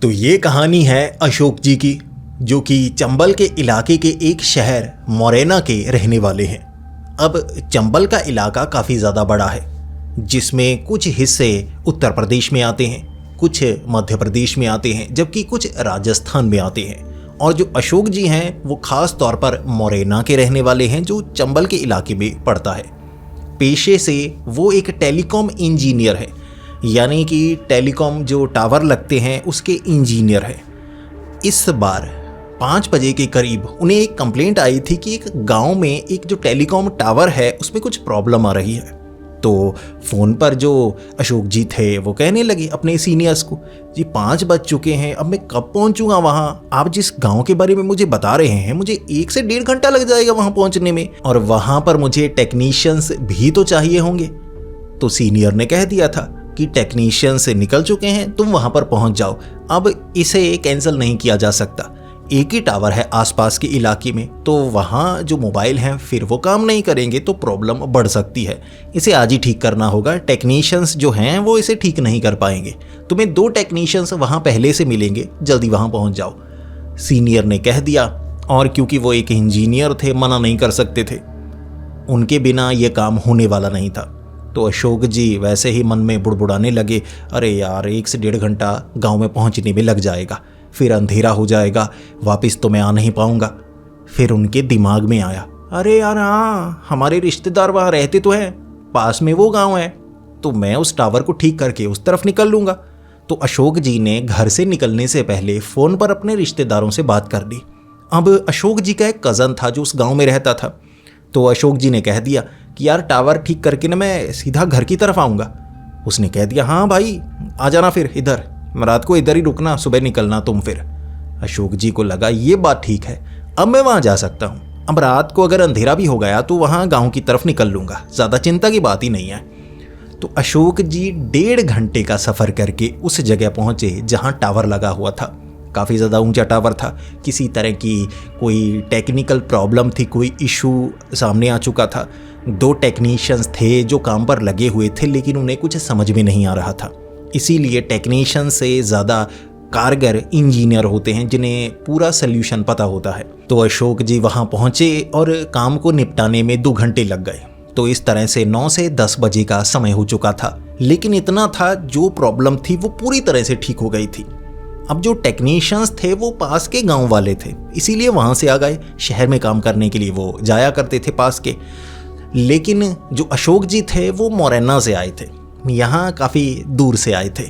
तो ये कहानी है अशोक जी की, जो कि चंबल के इलाके के एक शहर मोरेना के रहने वाले हैं। अब चंबल का इलाका काफ़ी ज़्यादा बड़ा है, जिसमें कुछ हिस्से उत्तर प्रदेश में आते हैं, कुछ मध्य प्रदेश में आते हैं, जबकि कुछ राजस्थान में आते हैं। और जो अशोक जी हैं वो ख़ास तौर पर मोरेना के रहने वाले हैं, जो चंबल के इलाके में पड़ता है। पेशे से वो एक टेलीकॉम इंजीनियर है, यानी कि टेलीकॉम जो टावर लगते हैं उसके इंजीनियर है। इस बार 5 बजे के करीब उन्हें एक कंप्लेंट आई थी कि एक गांव में एक जो टेलीकॉम टावर है उसमें कुछ प्रॉब्लम आ रही है। तो फ़ोन पर जो अशोक जी थे वो कहने लगे अपने सीनियर्स को, जी 5 बज चुके हैं, अब मैं कब पहुंचूंगा वहाँ? आप जिस गांव के बारे में मुझे बता रहे हैं, मुझे 1 से 1.5 घंटा लग जाएगा वहाँ पहुँचने में, और वहाँ पर मुझे टेक्नीशियंस भी तो चाहिए होंगे। तो सीनियर ने कह दिया था कि टेक्नीशियंस निकल चुके हैं, तुम वहाँ पर पहुँच जाओ, अब इसे कैंसिल नहीं किया जा सकता। एक ही टावर है आसपास के इलाके में, तो वहाँ जो मोबाइल हैं फिर वो काम नहीं करेंगे तो प्रॉब्लम बढ़ सकती है। इसे आज ही ठीक करना होगा, टेक्नीशियंस जो हैं वो इसे ठीक नहीं कर पाएंगे। तुम्हें 2 टेक्नीशियंस वहाँ पहले से मिलेंगे, जल्दी वहाँ पहुँच जाओ। सीनियर ने कह दिया, और क्योंकि वो एक इंजीनियर थे मना नहीं कर सकते थे, उनके बिना ये काम होने वाला नहीं था। तो अशोक जी वैसे ही मन में बुड़बुड़ाने लगे, अरे यार 1 से 1.5 घंटा गाँव में पहुँचने में लग जाएगा, फिर अंधेरा हो जाएगा, वापस तो मैं आ नहीं पाऊंगा। फिर उनके दिमाग में आया, अरे यार हाँ, हमारे रिश्तेदार वहाँ रहते तो हैं, पास में वो गांव है, तो मैं उस टावर को ठीक करके उस तरफ निकल लूँगा। तो अशोक जी ने घर से निकलने से पहले फ़ोन पर अपने रिश्तेदारों से बात कर ली। अब अशोक जी का एक कज़न था जो उस गाँव में रहता था। तो अशोक जी ने कह दिया कि यार टावर ठीक करके ना मैं सीधा घर की तरफ आऊँगा। उसने कह दिया, हाँ भाई आ जाना, फिर इधर रात को इधर ही रुकना, सुबह निकलना तुम फिर। अशोक जी को लगा ये बात ठीक है, अब मैं वहाँ जा सकता हूँ। अब रात को अगर अंधेरा भी हो गया तो वहाँ गांव की तरफ निकल लूँगा, ज़्यादा चिंता की बात ही नहीं है। तो अशोक जी 1.5 घंटे का सफ़र करके उस जगह पहुँचे जहाँ टावर लगा हुआ था। काफ़ी ज़्यादा ऊंचा टावर था, किसी तरह की कोई टेक्निकल प्रॉब्लम थी, कोई इशू सामने आ चुका था। 2 टेक्नीशियंस थे जो काम पर लगे हुए थे, लेकिन उन्हें कुछ समझ में नहीं आ रहा था। इसीलिए टेक्नीशियन से ज़्यादा कारगर इंजीनियर होते हैं जिन्हें पूरा सल्यूशन पता होता है। तो अशोक जी वहाँ पहुँचे और काम को निपटाने में 2 घंटे लग गए। तो इस तरह से 9 से 10 बजे का समय हो चुका था, लेकिन इतना था जो प्रॉब्लम थी वो पूरी तरह से ठीक हो गई थी। अब जो टेक्नीशियंस थे वो पास के गांव वाले थे, इसीलिए वहाँ से आ गए। शहर में काम करने के लिए वो जाया करते थे पास के। लेकिन जो अशोक जी थे वो मोरेना से आए थे, यहाँ काफ़ी दूर से आए थे।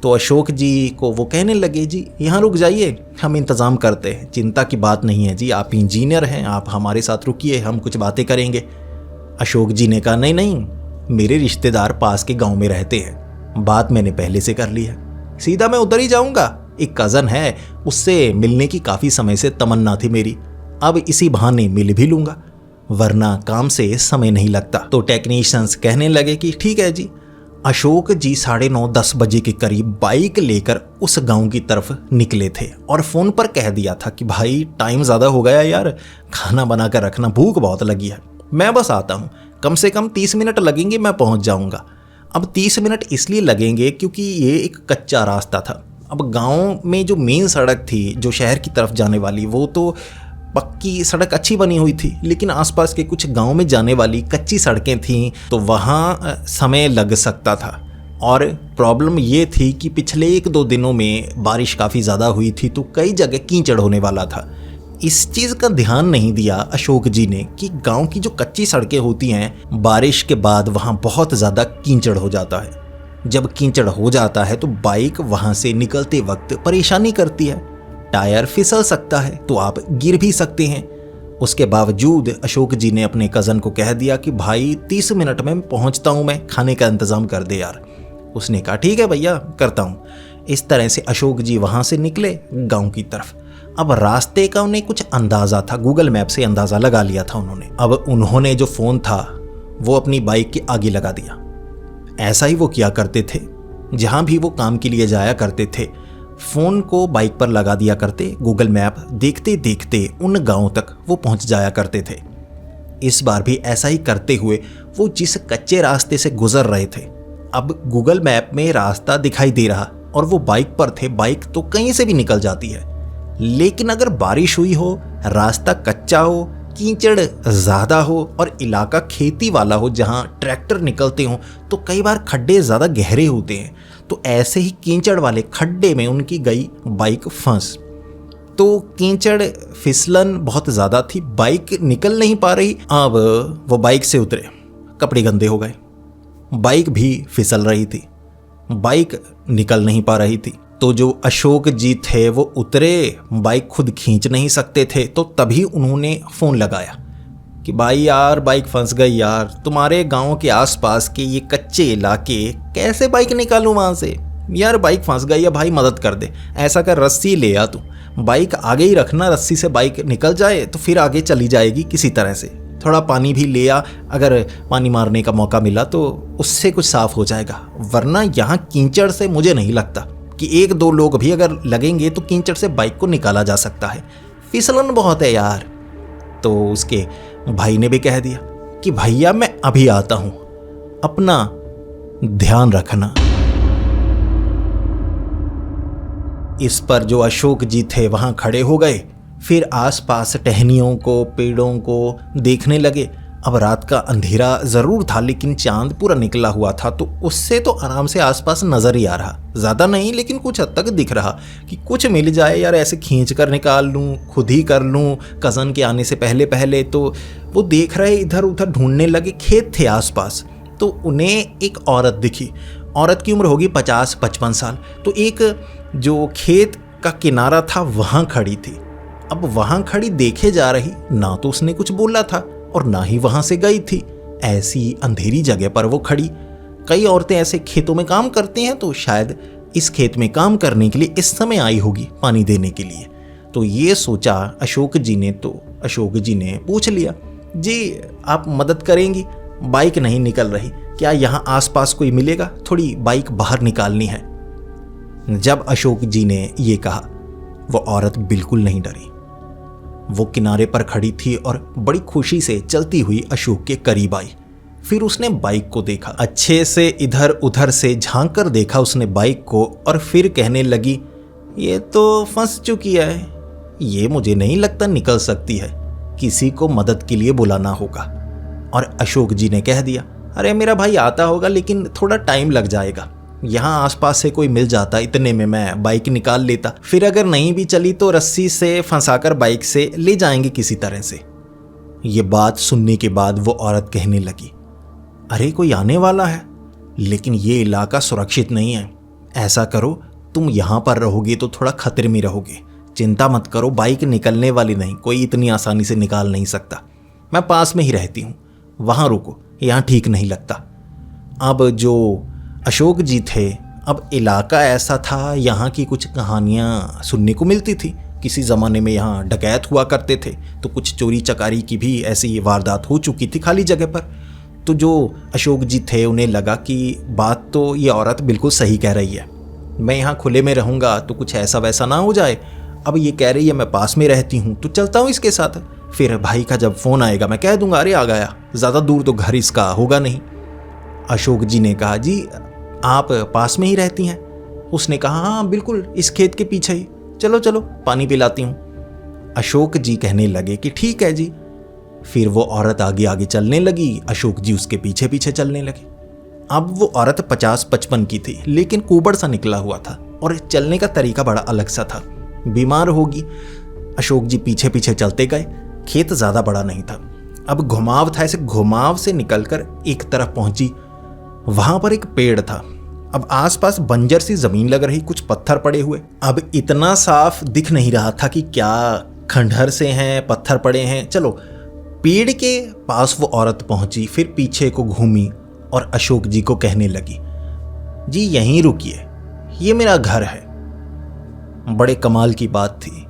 तो अशोक जी को वो कहने लगे, जी यहाँ रुक जाइए, हम इंतज़ाम करते हैं, चिंता की बात नहीं है जी, आप इंजीनियर हैं, आप हमारे साथ रुकिए, हम कुछ बातें करेंगे। अशोक जी ने कहा, नहीं नहीं, मेरे रिश्तेदार पास के गांव में रहते हैं, बात मैंने पहले से कर ली है, सीधा मैं उधर ही जाऊँगा। एक कज़न है, उससे मिलने की काफ़ी समय से तमन्ना थी मेरी, अब इसी बहाने मिल भी लूँगा, वरना काम से समय नहीं लगता। तो टेक्नीशियंस कहने लगे कि ठीक है जी। अशोक जी 9:30-10 बजे के करीब बाइक लेकर उस गांव की तरफ निकले थे और फ़ोन पर कह दिया था कि भाई टाइम ज़्यादा हो गया यार, खाना बना कर रखना, भूख बहुत लगी है, मैं बस आता हूँ, कम से कम 30 मिनट लगेंगे, मैं पहुँच जाऊँगा। अब 30 मिनट इसलिए लगेंगे क्योंकि ये एक कच्चा रास्ता था। अब गांव में जो मेन सड़क थी जो शहर की तरफ जाने वाली, वो तो पक्की सड़क अच्छी बनी हुई थी, लेकिन आसपास के कुछ गांव में जाने वाली कच्ची सड़कें थीं, तो वहाँ समय लग सकता था। और प्रॉब्लम ये थी कि पिछले 1-2 दिनों में बारिश काफ़ी ज़्यादा हुई थी, तो कई जगह कीचड़ होने वाला था। इस चीज़ का ध्यान नहीं दिया अशोक जी ने कि गांव की जो कच्ची सड़कें होती हैं, बारिश के बाद वहाँ बहुत ज़्यादा कीचड़ हो जाता है। जब कीचड़ हो जाता है तो बाइक वहाँ से निकलते वक्त परेशानी करती है, टायर फिसल सकता है, तो आप गिर भी सकते हैं। उसके बावजूद अशोक जी ने अपने कज़न को कह दिया कि भाई 30 मिनट में पहुंचता हूं, मैं खाने का इंतज़ाम कर दे यार। उसने कहा ठीक है भैया, करता हूं। इस तरह से अशोक जी वहां से निकले गांव की तरफ। अब रास्ते का उन्हें कुछ अंदाज़ा था, गूगल मैप से अंदाज़ा लगा लिया था उन्होंने। अब उन्होंने जो फ़ोन था वो अपनी बाइक के आगे लगा दिया। ऐसा ही वो किया करते थे, जहाँ भी वो काम के लिए जाया करते थे फ़ोन को बाइक पर लगा दिया करते, गूगल मैप देखते देखते उन गांवों तक वो पहुंच जाया करते थे। इस बार भी ऐसा ही करते हुए वो जिस कच्चे रास्ते से गुजर रहे थे, अब गूगल मैप में रास्ता दिखाई दे रहा, और वो बाइक पर थे, बाइक तो कहीं से भी निकल जाती है, लेकिन अगर बारिश हुई हो, रास्ता कच्चा हो, कीचड़ ज़्यादा हो और इलाका खेती वाला हो जहाँ ट्रैक्टर निकलते हों, तो कई बार खड्डे ज़्यादा गहरे होते हैं। तो ऐसे ही कीचड़ वाले खड्डे में उनकी गई बाइक फंस। तो कीचड़ फिसलन बहुत ज़्यादा थी, बाइक निकल नहीं पा रही। अब वो बाइक से उतरे, कपड़े गंदे हो गए, बाइक भी फिसल रही थी, बाइक निकल नहीं पा रही थी। तो जो अशोक जी थे वो उतरे, बाइक खुद खींच नहीं सकते थे, तो तभी उन्होंने फ़ोन लगाया कि भाई यार बाइक फंस गई यार, तुम्हारे गांव के आसपास के ये कच्चे इलाके कैसे बाइक निकालूं वहाँ से, यार बाइक फंस गई है भाई, मदद कर दे। ऐसा कर रस्सी ले आ तू, बाइक आगे ही रखना, रस्सी से बाइक निकल जाए तो फिर आगे चली जाएगी किसी तरह से। थोड़ा पानी भी ले आ, अगर पानी मारने का मौका मिला तो उससे कुछ साफ़ हो जाएगा, वरना यहाँ कीचड़ से मुझे नहीं लगता कि एक दो लोग भी अगर लगेंगे तो कीचड़ से बाइक को निकाला जा सकता है, फिसलन बहुत है यार। तो उसके भाई ने भी कह दिया कि भैया मैं अभी आता हूं, अपना ध्यान रखना। इस पर जो अशोक जी थे वहां खड़े हो गए, फिर आसपास टहनियों को, पेड़ों को देखने लगे। अब रात का अंधेरा ज़रूर था, लेकिन चांद पूरा निकला हुआ था, तो उससे तो आराम से आसपास नज़र ही आ रहा, ज़्यादा नहीं लेकिन कुछ हद तक दिख रहा कि कुछ मिल जाए यार, ऐसे खींच कर निकाल लूँ, खुद ही कर लूँ कज़न के आने से पहले पहले। तो वो देख रहे, इधर उधर ढूंढने लगे, खेत थे आसपास, तो उन्हें एक औरत दिखी। औरत की उम्र होगी 50-55 साल। तो एक जो खेत का किनारा था वहाँ खड़ी थी। अब वहाँ खड़ी देखे जा रही, ना तो उसने कुछ बोला था और ना ही वहां से गई थी, ऐसी अंधेरी जगह पर वो खड़ी। कई औरतें ऐसे खेतों में काम करती हैं, तो शायद इस खेत में काम करने के लिए इस समय आई होगी, पानी देने के लिए। तो ये सोचा अशोक जी ने, तो अशोक जी ने पूछ लिया, जी आप मदद करेंगी, बाइक नहीं निकल रही, क्या यहाँ आसपास कोई मिलेगा, थोड़ी बाइक बाहर निकालनी है। जब अशोक जी ने ये कहा, वो औरत बिल्कुल नहीं डरी, वो किनारे पर खड़ी थी और बड़ी खुशी से चलती हुई अशोक के करीब आई। फिर उसने बाइक को देखा, अच्छे से इधर उधर से झांक कर देखा उसने बाइक को, और फिर कहने लगी, ये तो फंस चुकी है, ये मुझे नहीं लगता निकल सकती है, किसी को मदद के लिए बुलाना होगा। और अशोक जी ने कह दिया, अरे मेरा भाई आता होगा लेकिन थोड़ा टाइम लग जाएगा, यहाँ आसपास से कोई मिल जाता, इतने में मैं बाइक निकाल लेता, फिर अगर नहीं भी चली तो रस्सी से फंसाकर बाइक से ले जाएंगे किसी तरह से। ये बात सुनने के बाद वो औरत कहने लगी, अरे कोई आने वाला है, लेकिन ये इलाका सुरक्षित नहीं है, ऐसा करो तुम यहाँ पर रहोगे तो थोड़ा खतरे में रहोगे, चिंता मत करो, बाइक निकलने वाली नहीं, कोई इतनी आसानी से निकाल नहीं सकता, मैं पास में ही रहती हूँ, वहाँ रुको, यहाँ ठीक नहीं लगता। अब जो अशोक जी थे, अब इलाका ऐसा था, यहाँ की कुछ कहानियाँ सुनने को मिलती थी, किसी ज़माने में यहाँ डकैत हुआ करते थे, तो कुछ चोरी चकारी की भी ऐसी वारदात हो चुकी थी खाली जगह पर। तो जो अशोक जी थे उन्हें लगा कि बात तो ये औरत बिल्कुल सही कह रही है, मैं यहाँ खुले में रहूँगा तो कुछ ऐसा वैसा ना हो जाए। अब ये कह रही है मैं पास में रहती हूँ तो चलता हूँ इसके साथ, फिर भाई का जब फ़ोन आएगा मैं कह दूँगा अरे आ गया, ज़्यादा दूर तो घर इसका होगा नहीं। अशोक जी ने कहा, जी आप पास में ही रहती हैं? उसने कहा, हाँ बिल्कुल, इस खेत के पीछे ही, चलो चलो पानी पिलाती हूँ। अशोक जी कहने लगे कि ठीक है जी। फिर वो औरत आगे आगे चलने लगी, अशोक जी उसके पीछे पीछे चलने लगे। अब वो औरत 50-55 की थी, लेकिन कुबड़ सा निकला हुआ था और चलने का तरीका बड़ा अलग सा था, बीमार होगी। अशोक जी पीछे पीछे चलते गए, खेत ज़्यादा बड़ा नहीं था, अब घुमाव था, ऐसे घुमाव से निकलकर एक तरफ पहुंची, वहां पर एक पेड़ था। अब आसपास बंजर सी जमीन लग रही, कुछ पत्थर पड़े हुए, अब इतना साफ दिख नहीं रहा था कि क्या खंडहर से हैं, पत्थर पड़े हैं। चलो, पेड़ के पास वो औरत पहुंची, फिर पीछे को घूमी और अशोक जी को कहने लगी, जी यहीं रुकिए, ये मेरा घर है। बड़े कमाल की बात थी,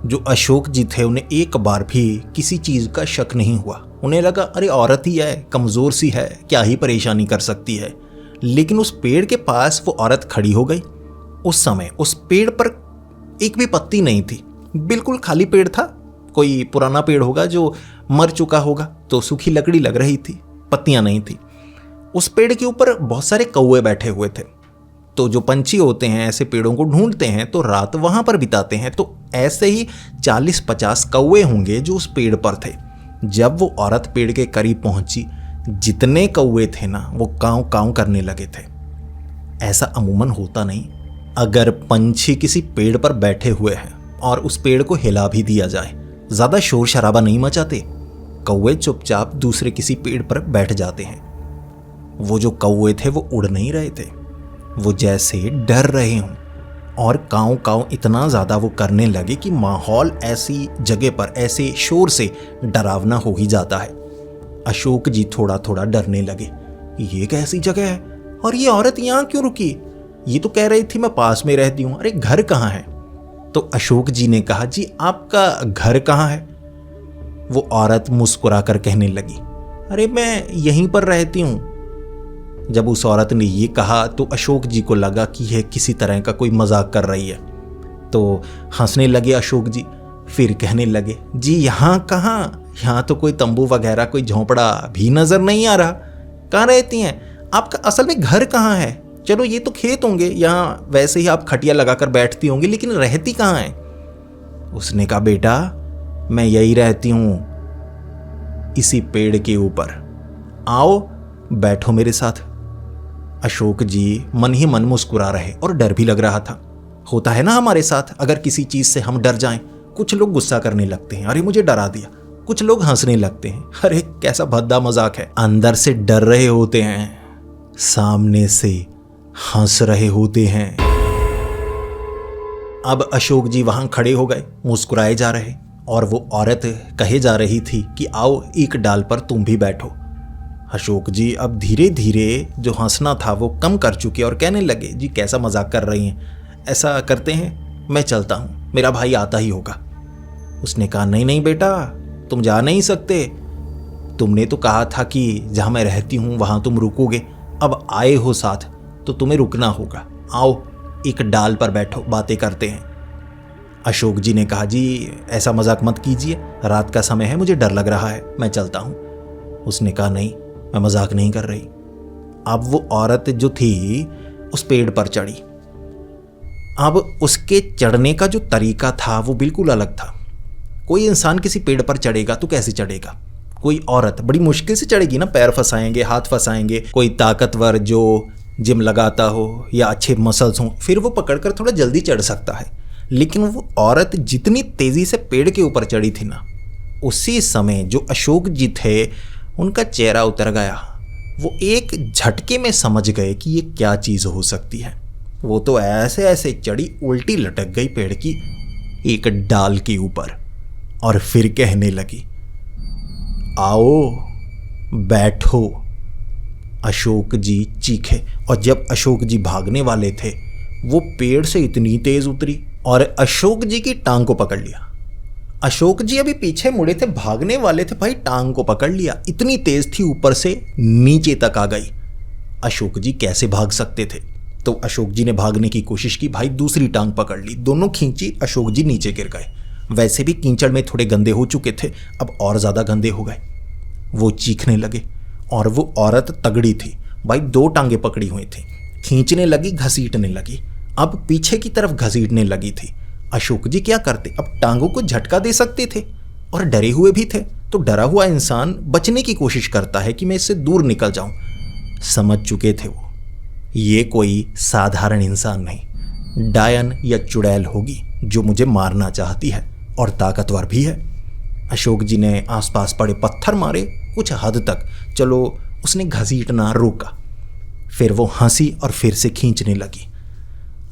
जो अशोक जी थे उन्हें एक बार भी किसी चीज का शक नहीं हुआ। उन्हें लगा अरे औरत ही है, कमजोर सी है, क्या ही परेशानी कर सकती है। लेकिन उस पेड़ के पास वो औरत खड़ी हो गई। उस समय उस पेड़ पर एक भी पत्ती नहीं थी, बिल्कुल खाली पेड़ था। कोई पुराना पेड़ होगा जो मर चुका होगा, तो सूखी लकड़ी लग रही थी, पत्तियां नहीं थी। उस पेड़ के ऊपर बहुत सारे कौवे बैठे हुए थे। तो जो पंछी होते हैं ऐसे पेड़ों को ढूंढते हैं तो रात वहाँ पर बिताते हैं। तो ऐसे ही 40-50 कौवे होंगे जो उस पेड़ पर थे। जब वो औरत पेड़ के करीब पहुंची, जितने कौवे थे ना वो काँव काँव करने लगे थे। ऐसा अमूमन होता नहीं। अगर पंछी किसी पेड़ पर बैठे हुए हैं और उस पेड़ को हिला भी दिया जाए, ज़्यादा शोर शराबा नहीं मचाते। कौवे चुपचाप दूसरे किसी पेड़ पर बैठ जाते हैं। वो जो कौवे थे वो उड़ नहीं रहे थे, वो जैसे डर रहे हों, और काँव काँव इतना ज़्यादा वो करने लगे कि माहौल ऐसी जगह पर ऐसे शोर से डरावना हो ही जाता है। अशोक जी थोड़ा थोड़ा डरने लगे। ये कैसी जगह है और ये औरत यहाँ क्यों रुकी? ये तो कह रही थी मैं पास में रहती हूँ, अरे घर कहाँ है? तो अशोक जी ने कहा, जी आपका घर कहाँ है? वो औरत मुस्कुरा कर कहने लगी, अरे मैं यहीं पर रहती हूँ। जब उस औरत ने ये कहा तो अशोक जी को लगा कि यह किसी तरह का कोई मजाक कर रही है, तो हंसने लगे अशोक जी। फिर कहने लगे, जी यहाँ कहाँ, यहाँ तो कोई तंबू वगैरह कोई झोंपड़ा भी नजर नहीं आ रहा। कहाँ रहती हैं? आपका असल में घर कहाँ है? चलो ये तो खेत होंगे, यहाँ वैसे ही आप खटिया लगाकर बैठती होंगी, लेकिन रहती कहाँ है? उसने कहा, बेटा मैं यही रहती हूँ, इसी पेड़ के ऊपर, आओ बैठो मेरे साथ। अशोक जी मन ही मन मुस्कुरा रहे और डर भी लग रहा था। होता है ना हमारे साथ, अगर किसी चीज से हम डर जाएं, कुछ लोग गुस्सा करने लगते हैं, अरे मुझे डरा दिया। कुछ लोग हंसने लगते हैं, अरे कैसा भद्दा मजाक है। अंदर से डर रहे होते हैं, सामने से हंस रहे होते हैं। अब अशोक जी वहां खड़े हो गए, मुस्कुराए जा रहे, और वो औरत कहे जा रही थी कि आओ एक डाल पर तुम भी बैठो। अशोक जी अब धीरे धीरे जो हंसना था वो कम कर चुके और कहने लगे, जी कैसा मजाक कर रही हैं, ऐसा करते हैं मैं चलता हूँ, मेरा भाई आता ही होगा। उसने कहा, नहीं नहीं बेटा तुम जा नहीं सकते, तुमने तो कहा था कि जहाँ मैं रहती हूँ वहाँ तुम रुकोगे, अब आए हो साथ तो तुम्हें रुकना होगा, आओ एक डाल पर बैठो, बातें करते हैं। अशोक जी ने कहा, जी ऐसा मजाक मत कीजिए, रात का समय है, मुझे डर लग रहा है, मैं चलता हूँ। उसने कहा, नहीं मैं मजाक नहीं कर रही। अब वो औरत जो थी उस पेड़ पर चढ़ी। अब उसके चढ़ने का जो तरीका था वो बिल्कुल अलग था। कोई इंसान किसी पेड़ पर चढ़ेगा तो कैसे चढ़ेगा? कोई औरत बड़ी मुश्किल से चढ़ेगी ना, पैर फंसाएंगे, हाथ फंसाएंगे। कोई ताकतवर जो जिम लगाता हो या अच्छे मसल्स हों, फिर वो पकड़कर थोड़ा जल्दी चढ़ सकता है। लेकिन वो औरत जितनी तेजी से पेड़ के ऊपर चढ़ी थी ना, उसी समय जो अशोक जी थे उनका चेहरा उतर गया। वो एक झटके में समझ गए कि ये क्या चीज़ हो सकती है। वो तो ऐसे ऐसे चढ़ी, उल्टी लटक गई पेड़ की एक डाल के ऊपर, और फिर कहने लगी, आओ बैठो। अशोक जी चीखे, और जब अशोक जी भागने वाले थे वो पेड़ से इतनी तेज उतरी और अशोक जी की टांग को पकड़ लिया। अशोक जी अभी पीछे मुड़े थे, भागने वाले थे, भाई टांग को पकड़ लिया, इतनी तेज थी ऊपर से नीचे तक आ गई। अशोक जी कैसे भाग सकते थे? तो अशोक जी ने भागने की कोशिश की, भाई दूसरी टांग पकड़ ली, दोनों खींची, अशोक जी नीचे गिर गए। वैसे भी कीचड़ में थोड़े गंदे हो चुके थे, अब और ज़्यादा गंदे हो गए। वो चीखने लगे, और वो औरत तगड़ी थी भाई, 2 टांगे पकड़ी हुई थी, खींचने लगी, घसीटने लगी, अब पीछे की तरफ घसीटने लगी थी। अशोक जी क्या करते? अब टांगों को झटका दे सकते थे और डरे हुए भी थे। तो डरा हुआ इंसान बचने की कोशिश करता है कि मैं इससे दूर निकल जाऊं। समझ चुके थे वो, ये कोई साधारण इंसान नहीं, डायन या चुड़ैल होगी जो मुझे मारना चाहती है, और ताकतवर भी है। अशोक जी ने आसपास पड़े पत्थर मारे कुछ हद तक, चलो उसने घसीटना रोका। फिर वो हंसी और फिर से खींचने लगी।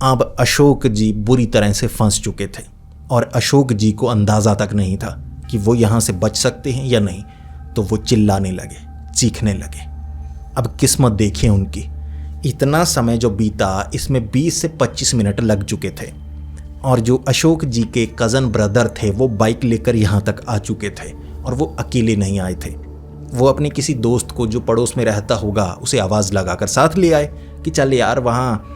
अब अशोक जी बुरी तरह से फंस चुके थे और अशोक जी को अंदाज़ा तक नहीं था कि वो यहाँ से बच सकते हैं या नहीं। तो वो चिल्लाने लगे, चीखने लगे। अब किस्मत देखिए उनकी, इतना समय जो बीता इसमें 20 से 25 मिनट लग चुके थे, और जो अशोक जी के कज़न ब्रदर थे वो बाइक लेकर यहाँ तक आ चुके थे, और वो अकेले नहीं आए थे। वो अपने किसी दोस्त को जो पड़ोस में रहता होगा उसे आवाज़ लगाकर साथ ले आए कि चल यार वहाँ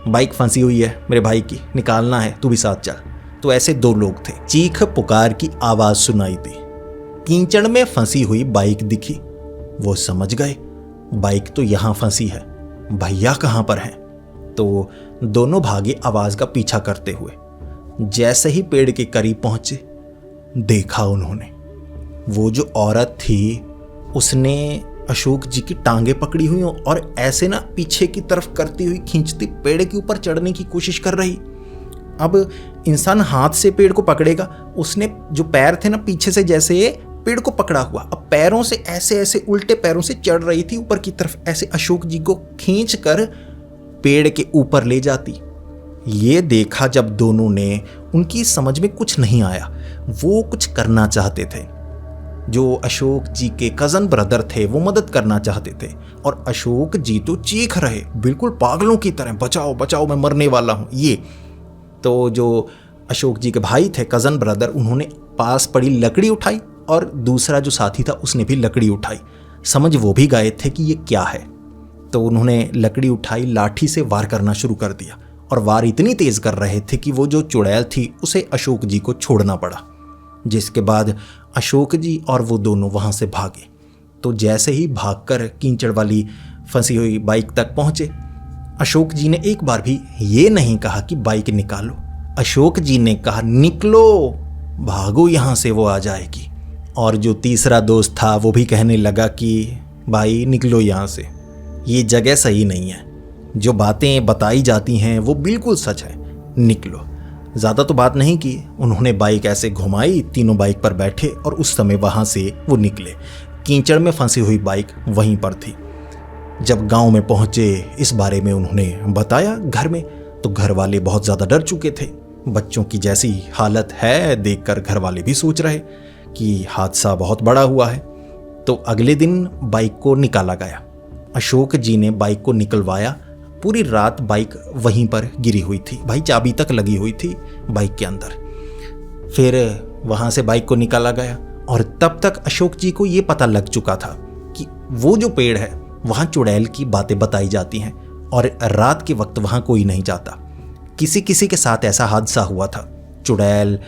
बाइक फंसी हुई है मेरे भाई की, निकालना है, तू भी साथ चल। तो ऐसे 2 लोग थे। चीख पुकार की आवाज़ सुनाई दी, कीचड़ में फंसी हुई बाइक दिखी। वो समझ गए बाइक तो यहाँ फंसी है, भैया कहाँ पर हैं? तो दोनों भागे आवाज का पीछा करते हुए। जैसे ही पेड़ के करीब पहुंचे, देखा उन्होंने वो जो औरत थी उसने अशोक जी की टांगे पकड़ी हुई और ऐसे ना पीछे की तरफ करती हुई खींचती पेड़ के ऊपर चढ़ने की कोशिश कर रही। अब इंसान हाथ से पेड़ को पकड़ेगा, उसने जो पैर थे ना पीछे से जैसे पेड़ को पकड़ा हुआ, अब पैरों से ऐसे ऐसे उल्टे पैरों से चढ़ रही थी ऊपर की तरफ, ऐसे अशोक जी को खींच कर पेड़ के ऊपर ले जाती। ये देखा जब दोनों ने, उनकी समझ में कुछ नहीं आया। वो कुछ करना चाहते थे, जो अशोक जी के कज़न ब्रदर थे वो मदद करना चाहते थे, और अशोक जी तो चीख रहे बिल्कुल पागलों की तरह, बचाओ बचाओ मैं मरने वाला हूँ। ये तो जो अशोक जी के भाई थे कज़न ब्रदर, उन्होंने पास पड़ी लकड़ी उठाई और दूसरा जो साथी था उसने भी लकड़ी उठाई। समझ वो भी गए थे कि ये क्या है, तो उन्होंने लकड़ी उठाई, लाठी से वार करना शुरू कर दिया, और वार इतनी तेज कर रहे थे कि वो जो चुड़ैल थी उसे अशोक जी को छोड़ना पड़ा। जिसके बाद अशोक जी और वो दोनों वहाँ से भागे। तो जैसे ही भागकर कीचड़ वाली फंसी हुई बाइक तक पहुँचे, अशोक जी ने एक बार भी ये नहीं कहा कि बाइक निकालो। अशोक जी ने कहा निकलो, भागो यहाँ से, वो आ जाएगी। और जो तीसरा दोस्त था वो भी कहने लगा कि भाई निकलो यहाँ से, ये जगह सही नहीं है, जो बातें बताई जाती हैं वो बिल्कुल सच है, निकलो। ज़्यादा तो बात नहीं की, उन्होंने बाइक ऐसे घुमाई, तीनों बाइक पर बैठे और उस समय वहाँ से वो निकले। कीचड़ में फंसी हुई बाइक वहीं पर थी। जब गांव में पहुँचे, इस बारे में उन्होंने बताया घर में, तो घर वाले बहुत ज़्यादा डर चुके थे। बच्चों की जैसी हालत है देखकर घर वाले भी सोच रहे कि हादसा बहुत बड़ा हुआ है। तो अगले दिन बाइक को निकाला गया। अशोक जी ने बाइक को निकलवाया। पूरी रात बाइक वहीं पर गिरी हुई थी, भाई चाबी तक लगी हुई थी बाइक के अंदर। फिर वहाँ से बाइक को निकाला गया, और तब तक अशोक जी को ये पता लग चुका था कि वो जो पेड़ है वहाँ चुड़ैल की बातें बताई जाती हैं, और रात के वक्त वहाँ कोई नहीं जाता। किसी किसी के साथ ऐसा हादसा हुआ था, चुड़ैल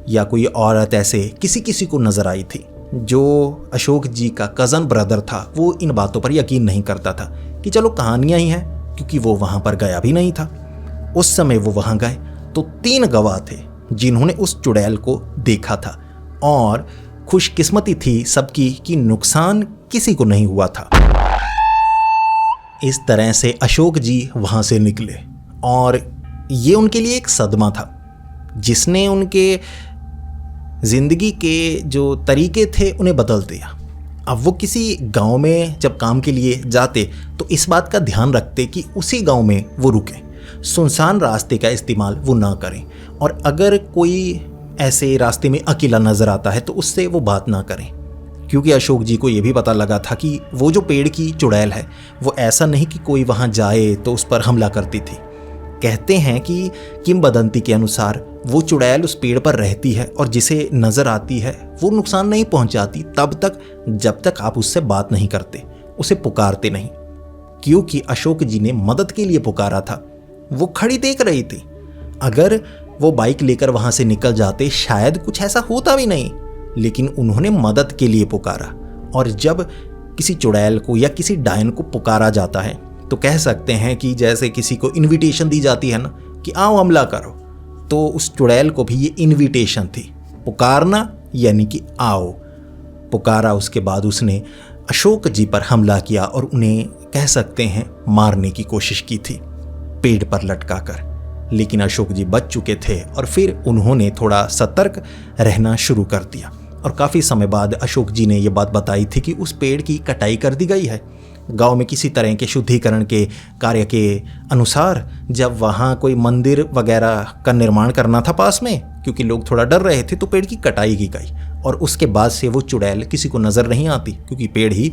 या कोई औरत ऐसे किसी किसी को नजर आई थी। जो अशोक जी का कज़न ब्रदर था वो इन बातों पर यकीन नहीं करता था कि चलो कहानियाँ ही हैं, क्योंकि वो वहाँ पर गया भी नहीं था। उस समय वो वहाँ गए तो 3 गवाह थे जिन्होंने उस चुड़ैल को देखा था, और खुशकिस्मती थी सबकी कि नुकसान किसी को नहीं हुआ था। इस तरह से अशोक जी वहाँ से निकले, और ये उनके लिए एक सदमा था जिसने उनके ज़िंदगी के जो तरीके थे उन्हें बदल दिया। अब वो किसी गांव में जब काम के लिए जाते तो इस बात का ध्यान रखते कि उसी गांव में वो रुकें, सुनसान रास्ते का इस्तेमाल वो ना करें, और अगर कोई ऐसे रास्ते में अकेला नज़र आता है तो उससे वो बात ना करें, क्योंकि अशोक जी को ये भी पता लगा था कि वो जो पेड़ की चुड़ैल है वो ऐसा नहीं कि कोई वहाँ जाए तो उस पर हमला करती थी। कहते हैं कि किंवदंती के अनुसार वो चुड़ैल उस पेड़ पर रहती है और जिसे नज़र आती है वो नुकसान नहीं पहुंचाती तब तक जब तक आप उससे बात नहीं करते, उसे पुकारते नहीं। क्योंकि अशोक जी ने मदद के लिए पुकारा था, वो खड़ी देख रही थी। अगर वो बाइक लेकर वहां से निकल जाते शायद कुछ ऐसा होता भी नहीं, लेकिन उन्होंने मदद के लिए पुकारा। और जब किसी चुड़ैल को या किसी डायन को पुकारा जाता है तो कह सकते हैं कि जैसे किसी को इनविटेशन दी जाती है ना कि आओ हमला करो, तो उस चुड़ैल को भी ये इनविटेशन थी, पुकारना यानी कि आओ। पुकारा, उसके बाद उसने अशोक जी पर हमला किया और उन्हें कह सकते हैं मारने की कोशिश की थी पेड़ पर लटका कर। लेकिन अशोक जी बच चुके थे और फिर उन्होंने थोड़ा सतर्क रहना शुरू कर दिया। और काफ़ी समय बाद अशोक जी ने यह बात बताई थी कि उस पेड़ की कटाई कर दी गई है। गांव में किसी तरह के शुद्धिकरण के कार्य के अनुसार जब वहाँ कोई मंदिर वगैरह का निर्माण करना था पास में, क्योंकि लोग थोड़ा डर रहे थे, तो पेड़ की कटाई की गई। और उसके बाद से वो चुड़ैल किसी को नज़र नहीं आती क्योंकि पेड़ ही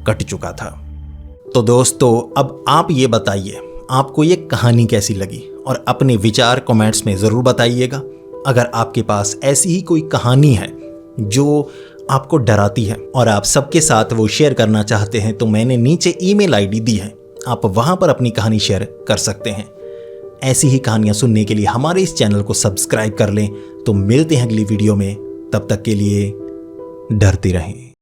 कट चुका था। तो दोस्तों, अब आप ये बताइए आपको ये कहानी कैसी लगी, और अपने विचार कमेंट्स में ज़रूर बताइएगा। अगर आपके पास ऐसी ही कोई कहानी है जो आपको डराती है और आप सबके साथ वो शेयर करना चाहते हैं, तो मैंने नीचे ईमेल आईडी दी है, आप वहाँ पर अपनी कहानी शेयर कर सकते हैं। ऐसी ही कहानियाँ सुनने के लिए हमारे इस चैनल को सब्सक्राइब कर लें। तो मिलते हैं अगली वीडियो में, तब तक के लिए डरते रहें।